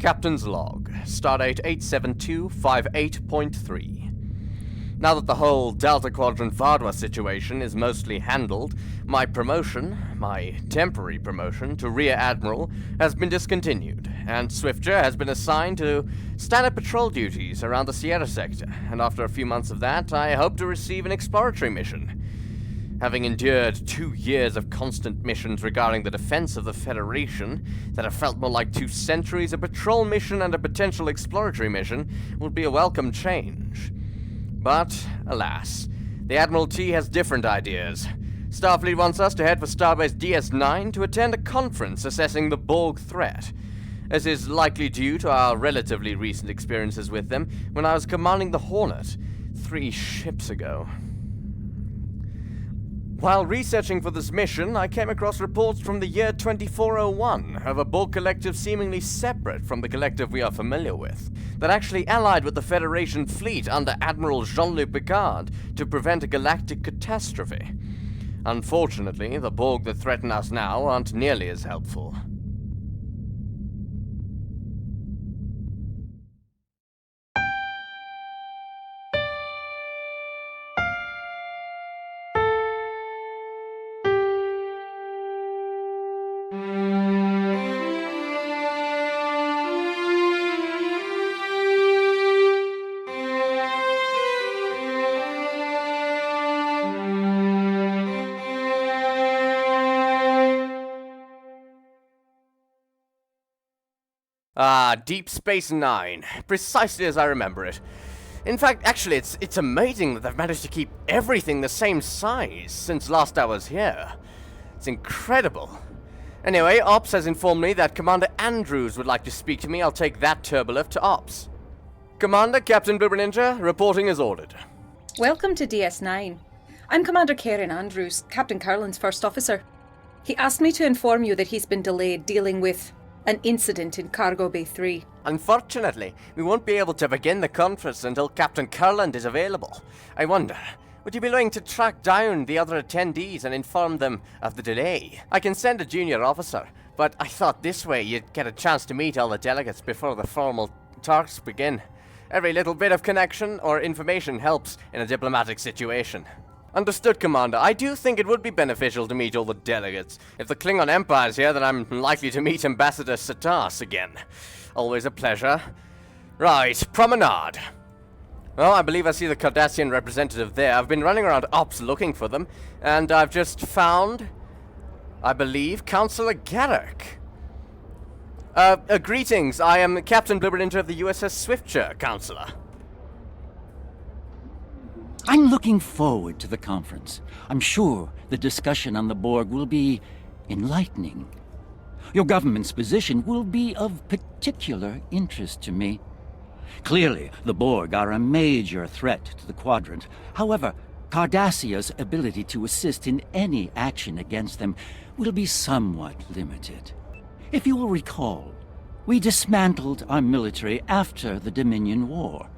Captain's Log, Stardate 87258.3. Now that the whole Delta Quadrant Vardwa situation is mostly handled, my temporary promotion to Rear Admiral has been discontinued, and Swiftsure has been assigned to standard patrol duties around the Sierra sector, and after a few months of that, I hope to receive an exploratory mission. Having endured 2 years of constant missions regarding the defense of the Federation that have felt more like 2 centuries, a patrol mission and a potential exploratory mission would be a welcome change. But, alas, the Admiralty has different ideas. Starfleet wants us to head for Starbase DS9 to attend a conference assessing the Borg threat. This is likely due to our relatively recent experiences with them when I was commanding the Hornet 3 ships ago. While researching for this mission, I came across reports from the year 2401 of a Borg collective seemingly separate from the collective we are familiar with, that actually allied with the Federation fleet under Admiral Jean-Luc Picard to prevent a galactic catastrophe. Unfortunately, the Borg that threaten us now aren't nearly as helpful. Deep Space Nine, precisely as I remember it. In fact, actually, it's amazing that they've managed to keep everything the same size since last I was here. It's incredible. Anyway, Ops has informed me that Commander Andrews would like to speak to me. I'll take that turbolift to Ops. Commander, Captain Bloober Ninja, reporting as ordered. Welcome to DS9. I'm Commander Karen Andrews, Captain Carlin's first officer. He asked me to inform you that he's been delayed dealing with an incident in Cargo Bay 3. Unfortunately, we won't be able to begin the conference until Captain Carland is available. I wonder, would you be willing to track down the other attendees and inform them of the delay? I can send a junior officer, but I thought this way you'd get a chance to meet all the delegates before the formal talks begin. Every little bit of connection or information helps in a diplomatic situation. Understood, Commander. I do think it would be beneficial to meet all the delegates. If the Klingon Empire's here, then I'm likely to meet Ambassador Satas again. Always a pleasure. Right, promenade. Well, I believe I see the Cardassian representative there. I've been running around Ops looking for them, and I've just found, I believe, Counselor Garrick. Greetings. I am Captain Bloober Ninja of the USS Swiftsure, Counselor. I'm looking forward to the conference. I'm sure the discussion on the Borg will be enlightening. Your government's position will be of particular interest to me. Clearly, the Borg are a major threat to the Quadrant. However, Cardassia's ability to assist in any action against them will be somewhat limited. If you will recall, we dismantled our military after the Dominion War.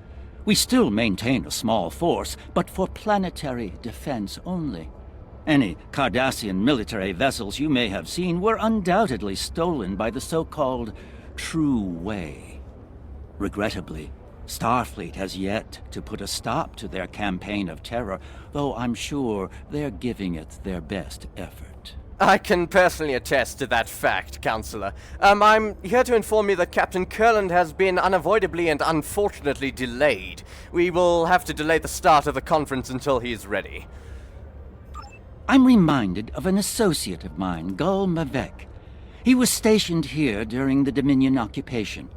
We still maintain a small force, but for planetary defense only. Any Cardassian military vessels you may have seen were undoubtedly stolen by the so-called True Way. Regrettably, Starfleet has yet to put a stop to their campaign of terror, though I'm sure they're giving it their best effort. I can personally attest to that fact, Counselor. I'm here to inform you that Captain Kurland has been unavoidably and unfortunately delayed. We will have to delay the start of the conference until he is ready. I'm reminded of an associate of mine, Gul Mavek. He was stationed here during the Dominion occupation.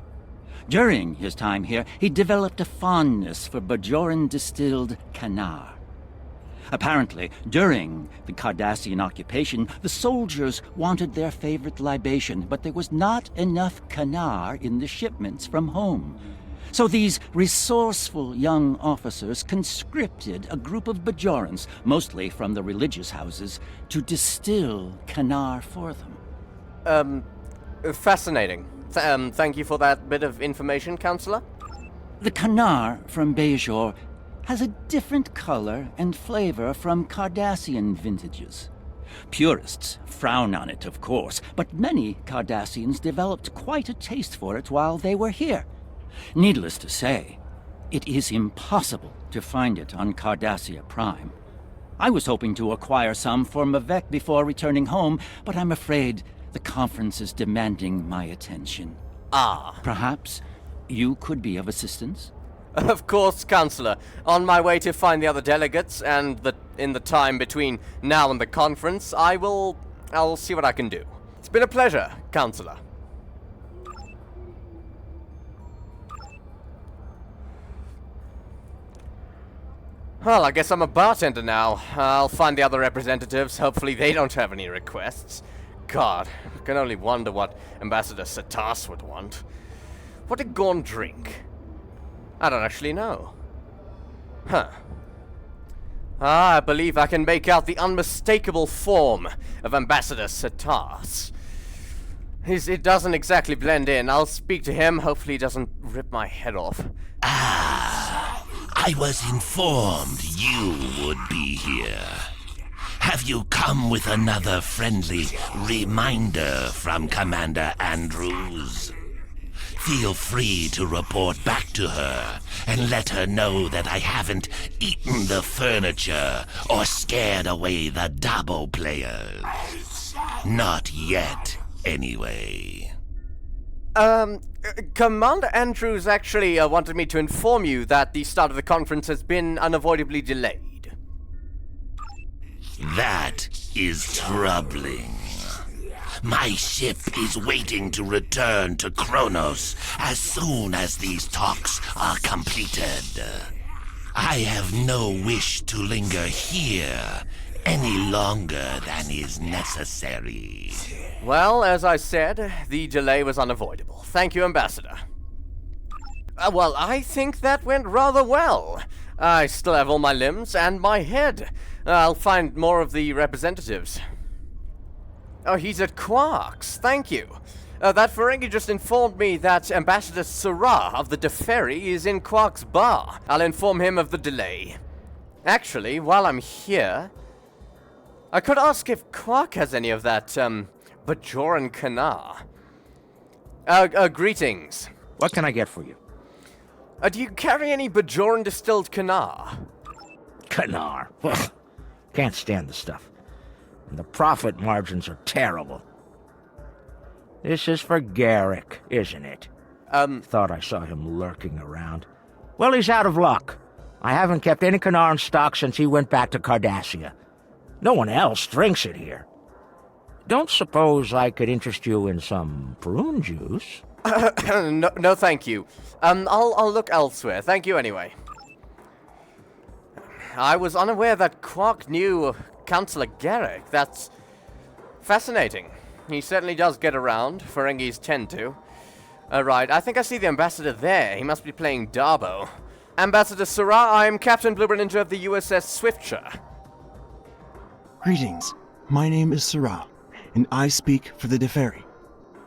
During his time here, he developed a fondness for Bajoran-distilled Kanar. Apparently, during the Cardassian occupation, the soldiers wanted their favorite libation, but there was not enough Kanar in the shipments from home. So these resourceful young officers conscripted a group of Bajorans, mostly from the religious houses, to distill Kanar for them. Fascinating. Thank you for that bit of information, Counselor. The Kanar from Bajor has a different color and flavor from Cardassian vintages. Purists frown on it, of course, but many Cardassians developed quite a taste for it while they were here. Needless to say, it is impossible to find it on Cardassia Prime. I was hoping to acquire some for Mavec before returning home, but I'm afraid the conference is demanding my attention. Ah. Perhaps you could be of assistance? Of course, Counselor. On my way to find the other delegates, and in the time between now and the conference, I'll see what I can do. It's been a pleasure, Counselor. Well, I guess I'm a bartender now. I'll find the other representatives. Hopefully they don't have any requests. God, I can only wonder what Ambassador Satas would want. What did Gorn drink? I don't actually know. Huh. I believe I can make out the unmistakable form of Ambassador Satas. It doesn't exactly blend in. I'll speak to him. Hopefully he doesn't rip my head off. I was informed you would be here. Have you come with another friendly reminder from Commander Andrews? Feel free to report back to her and let her know that I haven't eaten the furniture or scared away the Dabo players. Not yet, anyway. Commander Andrews actually wanted me to inform you that the start of the conference has been unavoidably delayed. That is troubling. My ship is waiting to return to Kronos as soon as these talks are completed. I have no wish to linger here any longer than is necessary. Well, as I said, the delay was unavoidable. Thank you, Ambassador. Well, I think that went rather well. I still have all my limbs and my head. I'll find more of the representatives. Oh, he's at Quark's. Thank you. That Ferengi just informed me that Ambassador Syrah of the Defera is in Quark's bar. I'll inform him of the delay. Actually, while I'm here, I could ask if Quark has any of that, Bajoran Kanar. Greetings. What can I get for you? Do you carry any Bajoran distilled Kanar? Kanar. Can't stand the stuff. And the profit margins are terrible. This is for Garrick, isn't it? Thought I saw him lurking around. Well, he's out of luck. I haven't kept any Kanar in stock since he went back to Cardassia. No one else drinks it here. Don't suppose I could interest you in some prune juice? No, thank you. I'll look elsewhere. Thank you anyway. I was unaware that Quark knew Counselor Garrick. That's fascinating. He certainly does get around. Ferengis tend to. Right, I think I see the Ambassador there. He must be playing Dabo. Ambassador Syrah, I am Captain Bloober Ninja of the USS Swiftsure. Greetings. My name is Syrah, and I speak for the Defera.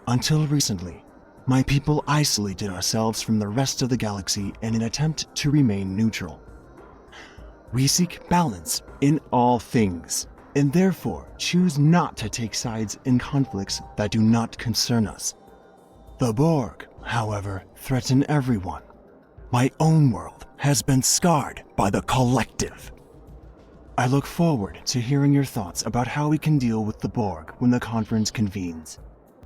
Until recently, my people isolated ourselves from the rest of the galaxy in an attempt to remain neutral. We seek balance in all things, and therefore choose not to take sides in conflicts that do not concern us. The Borg, however, threaten everyone. My own world has been scarred by the collective. I look forward to hearing your thoughts about how we can deal with the Borg when the conference convenes.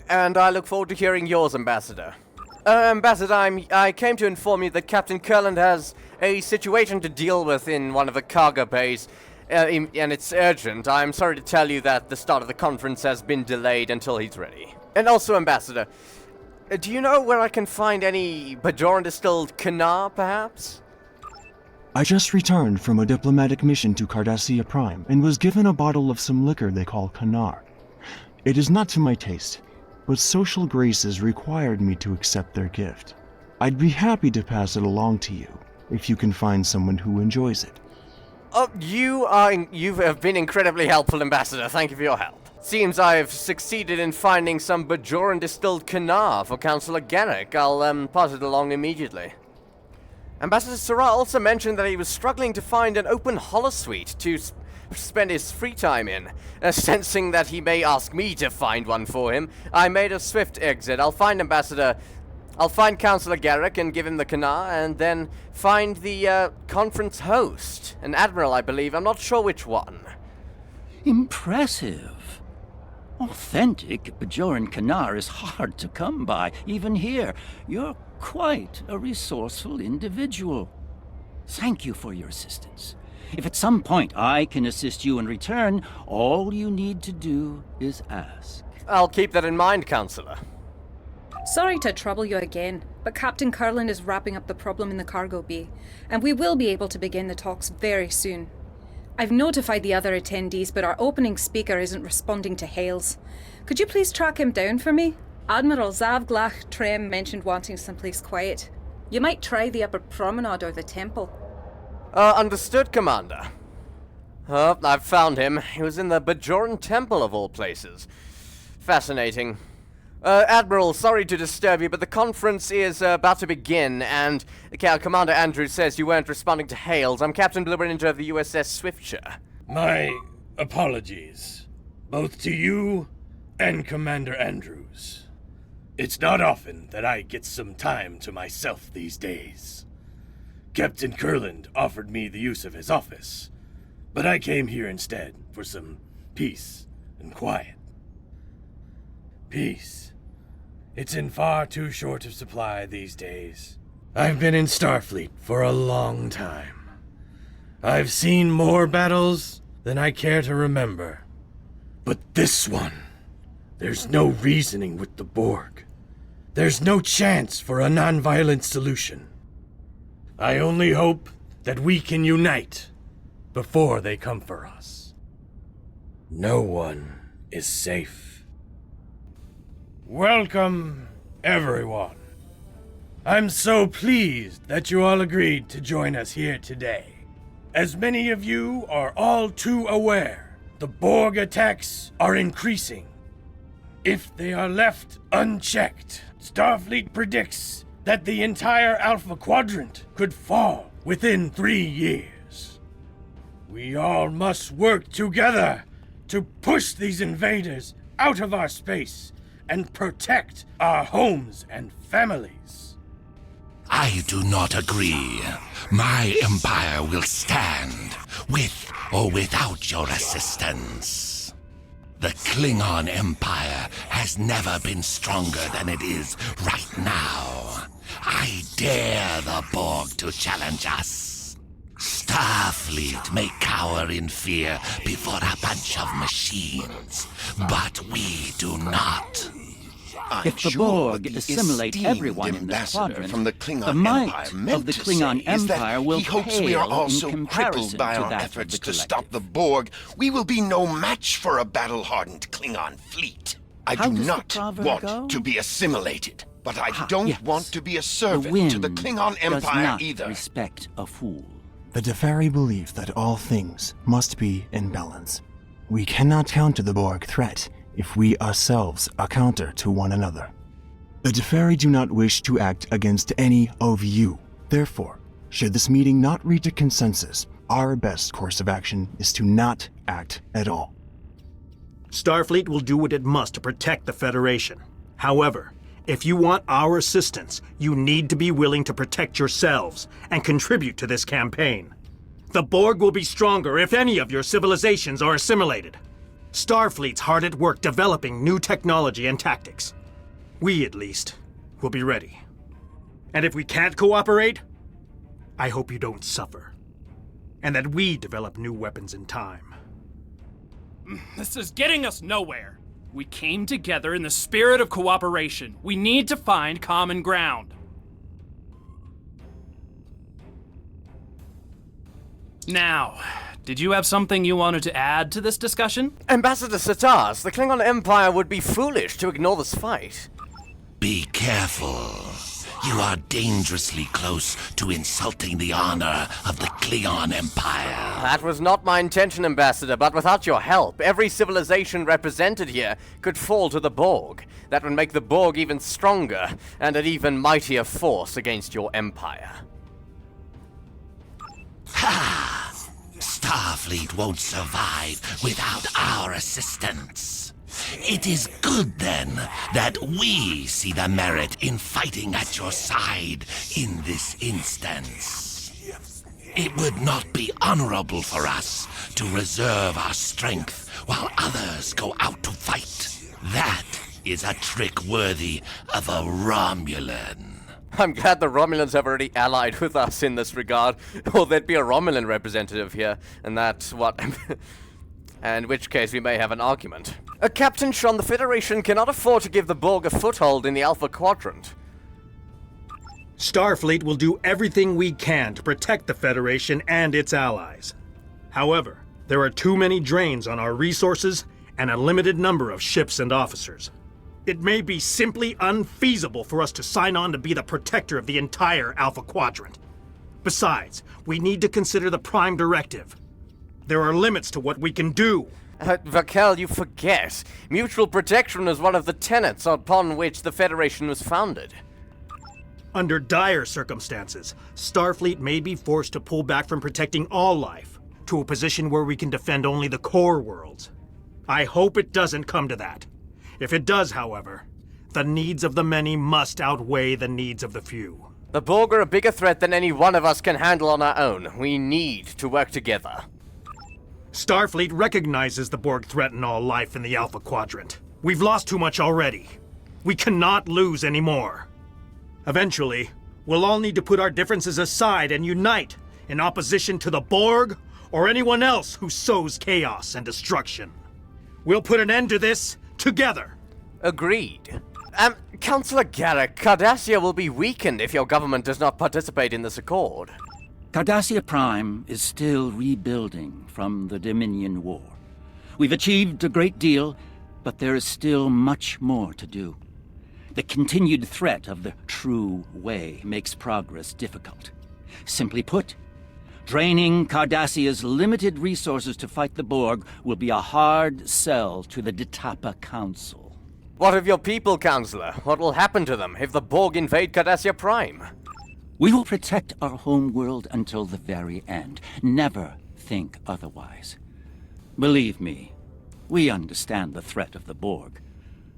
And I look forward to hearing yours, Ambassador. Ambassador, I came to inform you that Captain Kurland has a situation to deal with in one of the cargo bays, and it's urgent. I'm sorry to tell you that the start of the conference has been delayed until he's ready. And also, Ambassador, do you know where I can find any Bajoran distilled Kanar, perhaps? I just returned from a diplomatic mission to Cardassia Prime and was given a bottle of some liquor they call Kanar. It is not to my taste, but social graces required me to accept their gift. I'd be happy to pass it along to you, if you can find someone who enjoys it. Oh, you have been incredibly helpful, Ambassador. Thank you for your help. Seems I've succeeded in finding some Bajoran distilled Kanar for Counselor Garrick. I'll pass it along immediately. Ambassador Syrah also mentioned that he was struggling to find an open holosuite to spend his free time in. Sensing that he may ask me to find one for him, I made a swift exit. I'll find Counselor Garrick and give him the Kanar, and then find the conference host. An admiral, I believe. I'm not sure which one. Impressive. Authentic Bajoran Kanar is hard to come by, even here. You're quite a resourceful individual. Thank you for your assistance. If at some point I can assist you in return, all you need to do is ask. I'll keep that in mind, Counselor. Sorry to trouble you again, but Captain Curlin is wrapping up the problem in the cargo bay, and we will be able to begin the talks very soon. I've notified the other attendees, but our opening speaker isn't responding to hails. Could you please track him down for me? Admiral Zavglach Trem mentioned wanting someplace quiet. You might try the upper promenade or the temple. Understood, Commander. I've found him. He was in the Bajoran Temple of all places. Fascinating. Admiral, sorry to disturb you, but the conference is about to begin, and Commander Andrews says you weren't responding to hails. I'm Captain Blue Ranger of the USS Swiftsure. My apologies, both to you and Commander Andrews. It's not often that I get some time to myself these days. Captain Kurland offered me the use of his office, but I came here instead for some peace and quiet. Peace. It's in far too short of supply these days. I've been in Starfleet for a long time. I've seen more battles than I care to remember. But this one, there's no reasoning with the Borg. There's no chance for a non-violent solution. I only hope that we can unite before they come for us. No one is safe. Welcome, everyone. I'm so pleased that you all agreed to join us here today. As many of you are all too aware, the Borg attacks are increasing. If they are left unchecked, Starfleet predicts that the entire Alpha Quadrant could fall within 3 years. We all must work together to push these invaders out of our space and protect our homes and families. I do not agree. My empire will stand, with or without your assistance. The Klingon Empire has never been stronger than it is right now. I dare the Borg to challenge us. Starfleet may cower in fear before a bunch of machines, but we do not. If the Borg assimilate everyone in this quadrant, from the Klingon the might Empire of the Klingon Empire will he hopes we are pale also in crippled comparison by to our that efforts of the to stop collective. the Borg. We will be no match for a battle-hardened Klingon fleet. I How do does the not proverb want go? to be assimilated, but I don't yes. want to be a The servant wind to the Klingon does Empire not either. respect a fool. The Defera believe that all things must be in balance. We cannot counter the Borg threat if we ourselves are counter to one another. The Defera do not wish to act against any of you. Therefore, should this meeting not reach a consensus, our best course of action is to not act at all. Starfleet will do what it must to protect the Federation. However, if you want our assistance, you need to be willing to protect yourselves and contribute to this campaign. The Borg will be stronger if any of your civilizations are assimilated. Starfleet's hard at work developing new technology and tactics. We, at least, will be ready. And if we can't cooperate, I hope you don't suffer. And that we develop new weapons in time. This is getting us nowhere. We came together in the spirit of cooperation. We need to find common ground. Now, did you have something you wanted to add to this discussion? Ambassador Satars, the Klingon Empire would be foolish to ignore this fight. Be careful. You are dangerously close to insulting the honor of the Klingon Empire. That was not my intention, Ambassador, but without your help, every civilization represented here could fall to the Borg. That would make the Borg even stronger, and an even mightier force against your empire. Ha! Starfleet won't survive without our assistance. It is good, then, that we see the merit in fighting at your side in this instance. It would not be honorable for us to reserve our strength while others go out to fight. That is a trick worthy of a Romulan. I'm glad the Romulans have already allied with us in this regard, or there'd be a Romulan representative here, and that's what... in which case we may have an argument. Captain Sean, the Federation cannot afford to give the Borg a foothold in the Alpha Quadrant. Starfleet will do everything we can to protect the Federation and its allies. However, there are too many drains on our resources and a limited number of ships and officers. It may be simply unfeasible for us to sign on to be the protector of the entire Alpha Quadrant. Besides, we need to consider the Prime Directive. There are limits to what we can do. Vakel, you forget. Mutual protection is one of the tenets upon which the Federation was founded. Under dire circumstances, Starfleet may be forced to pull back from protecting all life to a position where we can defend only the core worlds. I hope it doesn't come to that. If it does, however, the needs of the many must outweigh the needs of the few. The Borg are a bigger threat than any one of us can handle on our own. We need to work together. Starfleet recognizes the Borg threaten all life in the Alpha Quadrant. We've lost too much already. We cannot lose any more. Eventually, we'll all need to put our differences aside and unite in opposition to the Borg or anyone else who sows chaos and destruction. We'll put an end to this together. Agreed. Councillor Garrick, Cardassia will be weakened if your government does not participate in this accord. Cardassia Prime is still rebuilding from the Dominion War. We've achieved a great deal, but there is still much more to do. The continued threat of the true way makes progress difficult. Simply put, draining Cardassia's limited resources to fight the Borg will be a hard sell to the Detapa Council. What of your people, Counselor? What will happen to them if the Borg invade Cardassia Prime? We will protect our homeworld until the very end. Never think otherwise. Believe me, we understand the threat of the Borg.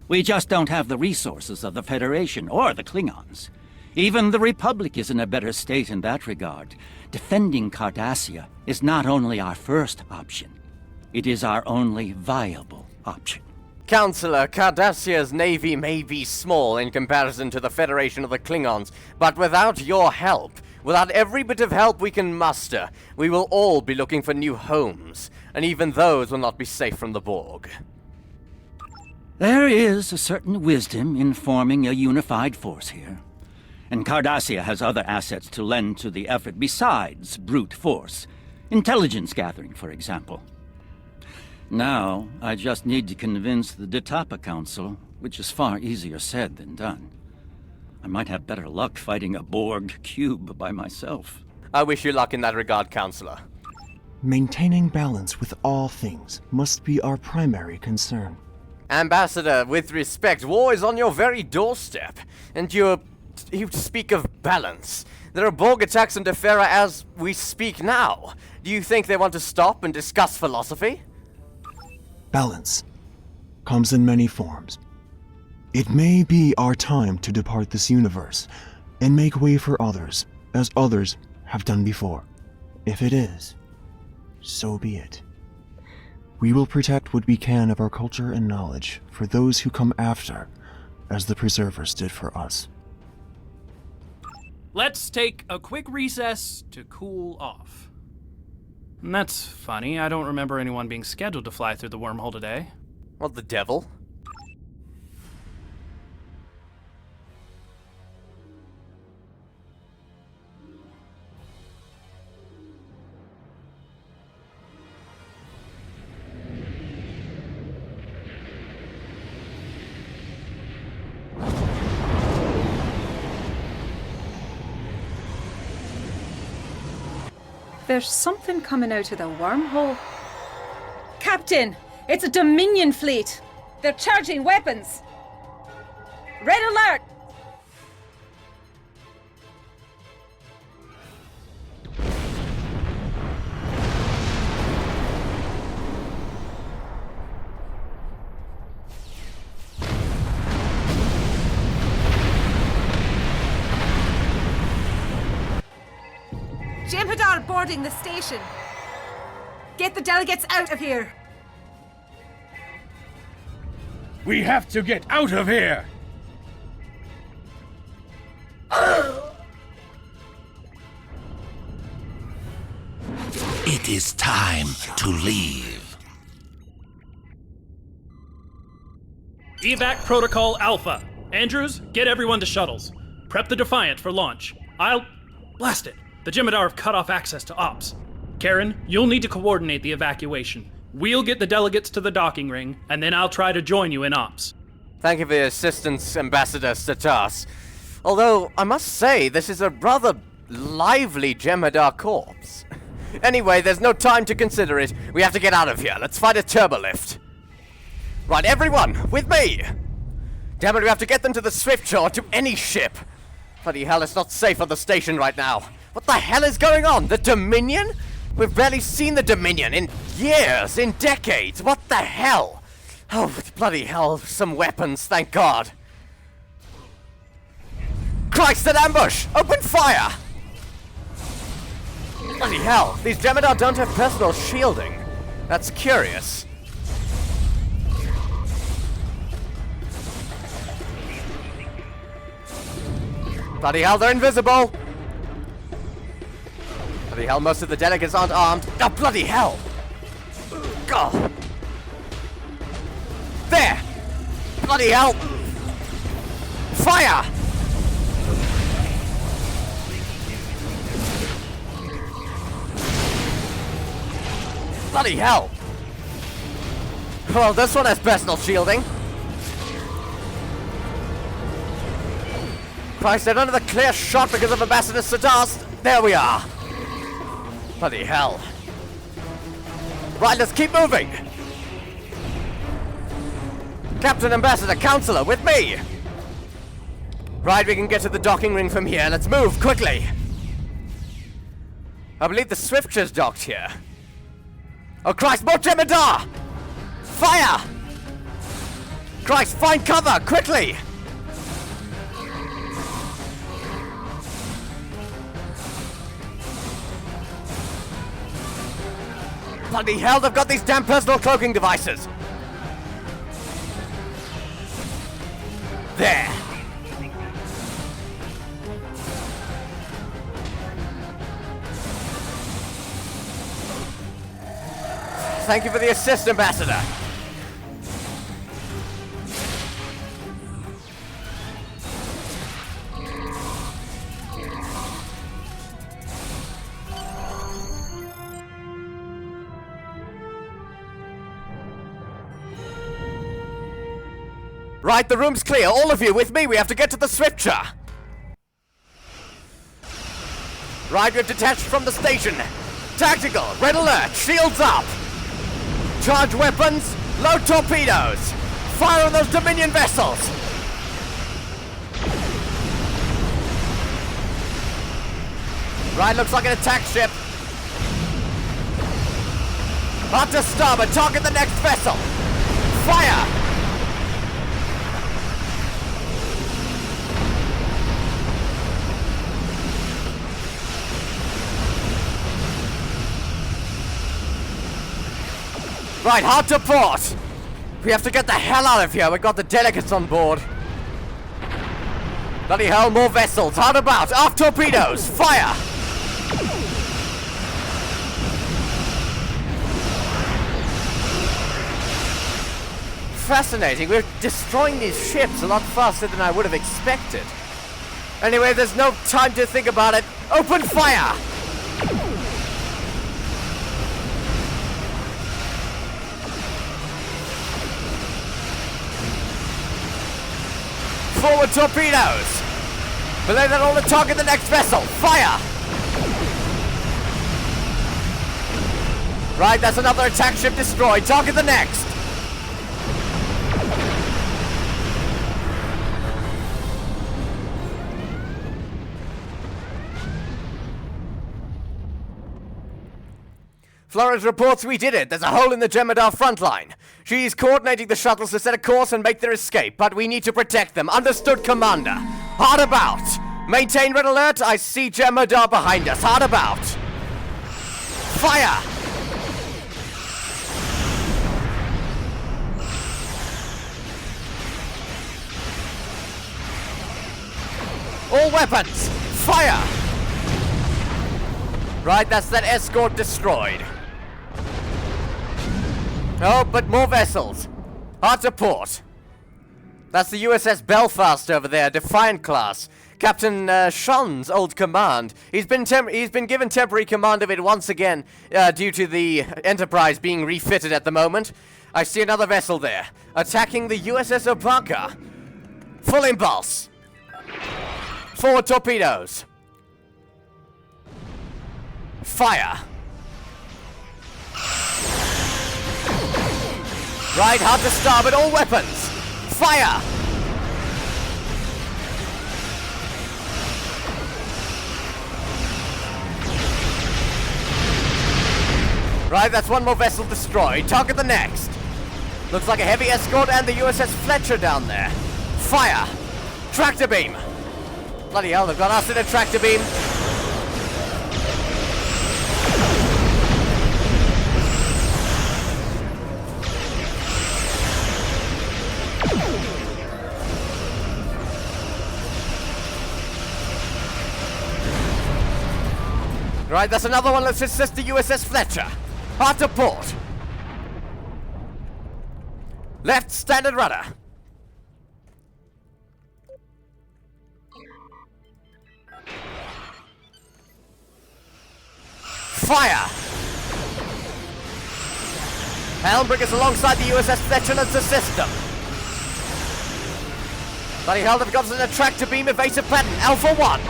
We just don't have the resources of the Federation or the Klingons. Even the Republic is in a better state in that regard. Defending Cardassia is not only our first option, it is our only viable option. Counselor, Cardassia's navy may be small in comparison to the Federation of the Klingons, but without your help, without every bit of help we can muster, we will all be looking for new homes, and even those will not be safe from the Borg. There is a certain wisdom in forming a unified force here, and Cardassia has other assets to lend to the effort besides brute force. Intelligence gathering, for example. Now, I just need to convince the Detapa Council, which is far easier said than done. I might have better luck fighting a Borg cube by myself. I wish you luck in that regard, Counselor. Maintaining balance with all things must be our primary concern. Ambassador, with respect, war is on your very doorstep, and you speak of balance. There are Borg attacks on Defera as we speak now. Do you think they want to stop and discuss philosophy? Balance comes in many forms. It may be our time to depart this universe and make way for others, as others have done before. If it is, so be it. We will protect what we can of our culture and knowledge for those who come after, as the Preservers did for us. Let's take a quick recess to cool off. And that's funny. I don't remember anyone being scheduled to fly through the wormhole today. What the devil? There's something coming out of the wormhole. Captain! It's a Dominion fleet! They're charging weapons! Red alert! Jem'Hadar boarding the station. Get the delegates out of here. We have to get out of here! It is time to leave. Evac Protocol Alpha. Andrews, get everyone to shuttles. Prep the Defiant for launch. Blast it! The Jem'Hadar have cut off access to ops. Karen, you'll need to coordinate the evacuation. We'll get the delegates to the docking ring, and then I'll try to join you in ops. Thank you for your assistance, Ambassador Satas. Although, I must say, this is a rather lively Jem'Hadar corpse. Anyway, there's no time to consider it. We have to get out of here. Let's find a turbolift. Right, everyone, with me! Damn it, we have to get them to the Swiftsure, to any ship. Bloody hell, it's not safe on the station right now. What the hell is going on? The Dominion? We've barely seen the Dominion in years, in decades. What the hell? Oh, bloody hell, some weapons, thank God. Christ, an ambush! Open fire! Bloody hell, these Jem'Hadar don't have personal shielding. That's curious. Bloody hell, they're invisible! Bloody hell, most of the delegates aren't armed. Oh, bloody hell! God! There! Bloody hell! Fire! Bloody hell! Well, this one has personal shielding. Christ, they're under the clear shot because of Ambassador Sadas. There we are. Bloody hell. Right, let's keep moving. Captain, Ambassador, Counselor, with me. Right, we can get to the docking ring from here. Let's move, quickly. I believe the Swiftshure's docked here. Oh, Christ, more Jem'Hadar! Fire! Christ, find cover, quickly! Bloody hell, they've got these damn personal cloaking devices! There! Thank you for the assist, Ambassador! Right, the room's clear. All of you with me. We have to get to the Swiftsure. Right, we've detached from the station. Tactical, red alert, shields up. Charge weapons, load torpedoes. Fire on those Dominion vessels. Right, looks like an attack ship. Hard to starboard, target the next vessel. Fire! Right, hard to port. We have to get the hell out of here. We've got the delegates on board. Bloody hell, more vessels. Hard about. Aft torpedoes. Fire! Fascinating. We're destroying these ships a lot faster than I would have expected. Anyway, there's no time to think about it. Open fire! Forward torpedoes! Belay that all to target the next vessel! Fire! Right, that's another attack ship destroyed. Target the next! Flores reports we did it. There's a hole in the Jem'Hadar front line. She's coordinating the shuttles to set a course and make their escape, but we need to protect them. Understood, Commander? Hard about. Maintain red alert. I see Jem'Hadar behind us. Hard about. Fire! All weapons, fire! Right, that's that escort destroyed. Oh, but more vessels. Hard to port. That's the USS Belfast over there, Defiant class. Captain Sean's old command. He's been given temporary command of it once again, due to the Enterprise being refitted at the moment. I see another vessel there, attacking the USS Opaka. Full impulse. Forward torpedoes. Fire. Right, hard to starboard, all weapons. Fire. Right, that's one more vessel destroyed. Target the next. Looks like a heavy escort and the USS Fletcher down there. Fire. Tractor beam. Bloody hell, they've got us in a tractor beam. Right, that's another one. Let's assist the USS Fletcher. Hard to port. Left standard rudder. Fire! Helm, bring us alongside the USS Fletcher. Let's assist them. Bloody hell, they've got us in a tractor beam evasive pattern. Alpha 1.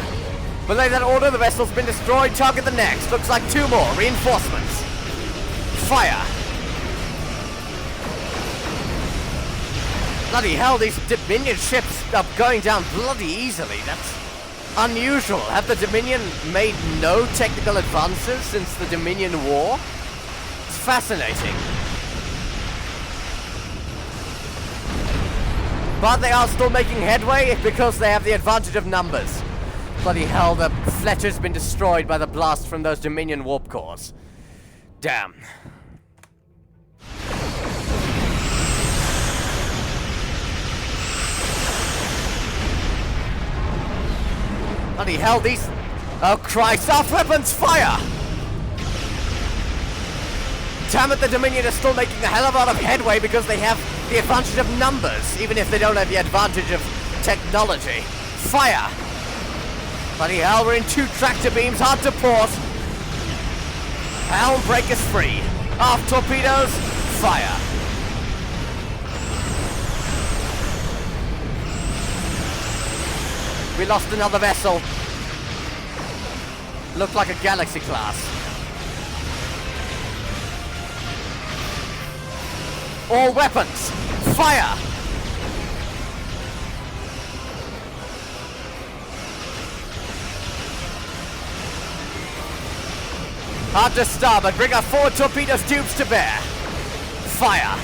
Belay that order, the vessel's been destroyed. Target the next. Looks like 2 more. Reinforcements. Fire! Bloody hell, these Dominion ships are going down bloody easily. That's unusual. Have the Dominion made no technical advances since the Dominion War? It's fascinating. But they are still making headway because they have the advantage of numbers. Bloody hell, the Fletcher's been destroyed by the blast from those Dominion warp cores. Damn. Bloody hell, these... Oh Christ, our weapons fire! Damn it, the Dominion is still making a hell of a lot of headway because they have the advantage of numbers, even if they don't have the advantage of technology. Fire! Bloody hell, we're in 2 tractor beams, hard to port. Helm, break us free. Aft torpedoes, fire. We lost another vessel. Looked like a Galaxy class. All weapons, fire! Hard to starboard, bring our forward torpedoes tubes to bear. Fire!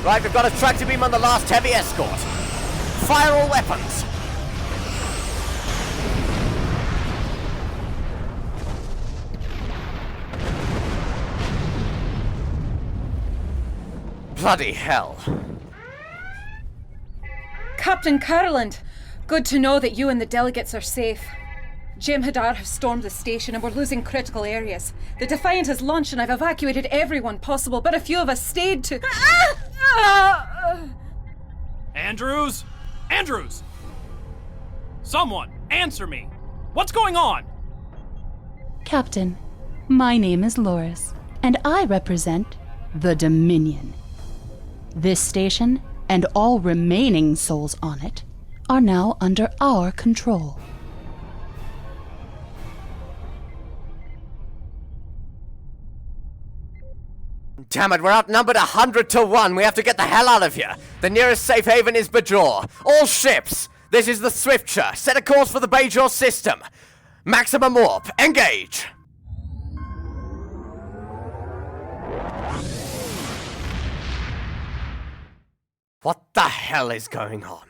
Right, we've got a tractor beam on the last heavy escort. Fire all weapons! Bloody hell. Captain Cardassian, good to know that you and the delegates are safe. Jem'Hadar have stormed the station and we're losing critical areas. The Defiant has launched and I've evacuated everyone possible, but a few of us stayed to... Andrews? Andrews! Someone, answer me! What's going on? Captain, my name is Loris, and I represent the Dominion. This station, and all remaining souls on it, are now under our control. Damn it, we're outnumbered 100 to 1. We have to get the hell out of here. The nearest safe haven is Bajor. All ships! This is the Swiftsure. Set a course for the Bajor system. Maximum warp. Engage! What the hell is going on?